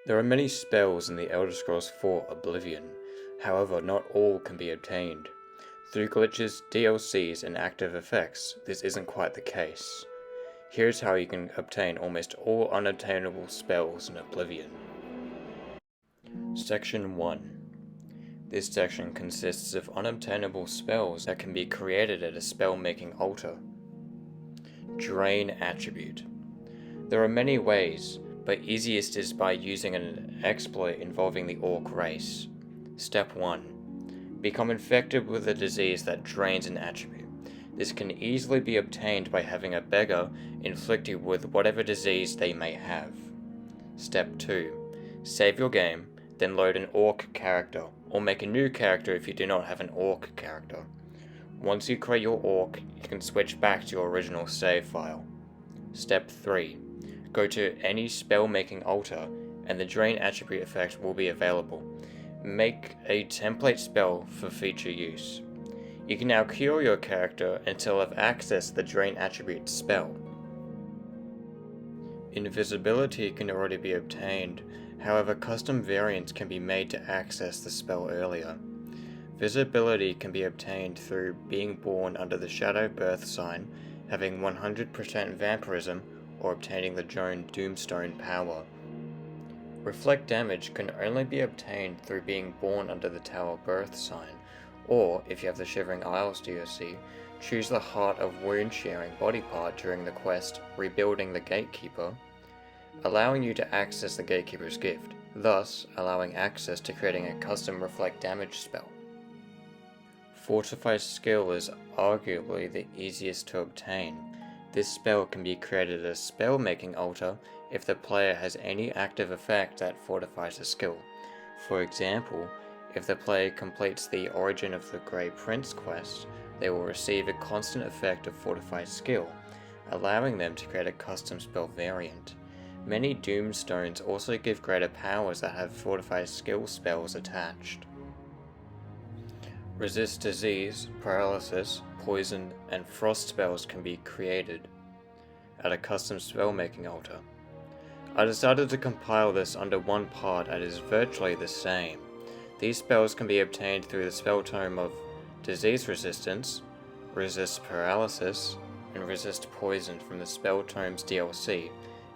There are many spells in the Elder Scrolls IV Oblivion, however not all can be obtained. Through glitches, DLCs, and active effects, this isn't quite the case. Here's how you can obtain almost all unobtainable spells in Oblivion. Section 1. This section consists of unobtainable spells that can be created at a spell-making altar. Drain Attribute. There are many ways, but easiest is by using an exploit involving the Orc race. Step 1. Become infected with a disease that drains an attribute. This can easily be obtained by having a beggar inflict you with whatever disease they may have. Step 2. Save your game, then load an Orc character, or make a new character if you do not have an Orc character. Once you create your Orc, you can switch back to your original save file. Step 3. Go to any spell-making altar, and the Drain attribute effect will be available. Make a template spell for future use. You can now cure your character until have accessed the Drain attribute spell. Invisibility can already be obtained, however custom variants can be made to access the spell earlier. Visibility can be obtained through being born under the Shadow Birth sign, having 100% vampirism, or obtaining the Joan Doomstone power. Reflect damage can only be obtained through being born under the Tower Birth sign, or, if you have the Shivering Isles DLC, choose the Heart of Wound Sharing body part during the quest Rebuilding the Gatekeeper, allowing you to access the Gatekeeper's gift, thus allowing access to creating a custom Reflect damage spell. Fortify skill is arguably the easiest to obtain. This spell can be created at a spell-making altar if the player has any active effect that fortifies a skill. For example, if the player completes the Origin of the Grey Prince quest, they will receive a constant effect of Fortified skill, allowing them to create a custom spell variant. Many Doomstones also give greater powers that have Fortified skill spells attached. Resist disease, paralysis, poison, and frost spells can be created at a custom spell-making altar. I decided to compile this under one part that is virtually the same. These spells can be obtained through the spell tome of Disease Resistance, Resist Paralysis, and Resist Poison from the Spell Tomes DLC,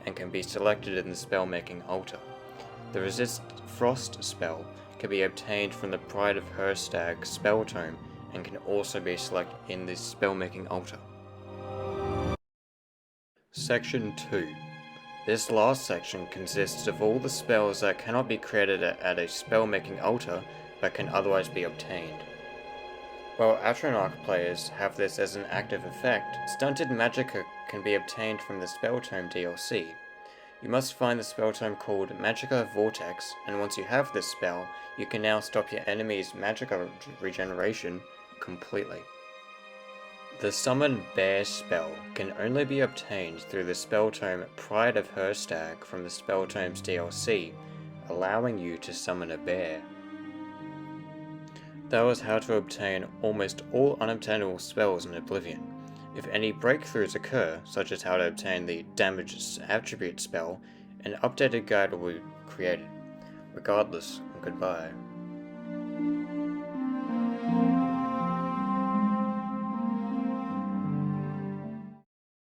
and can be selected in the spell-making altar. The Resist Frost spell can be obtained from the Pride of Herstag spell tome and can also be selected in the spell-making altar. Section 2. This last section consists of all the spells that cannot be created at a spell-making altar but can otherwise be obtained. While Atronach players have this as an active effect, Stunted Magicka can be obtained from the Spell Tome DLC. You must find the spell tome called Magicka Vortex, and once you have this spell, you can now stop your enemy's Magicka regeneration completely. The Summon Bear spell can only be obtained through the spell tome Pride of Herstag from the Spell Tomes DLC, allowing you to summon a bear. That was how to obtain almost all unobtainable spells in Oblivion. If any breakthroughs occur, such as how to obtain the Damage Attribute spell, an updated guide will be created. Regardless, goodbye.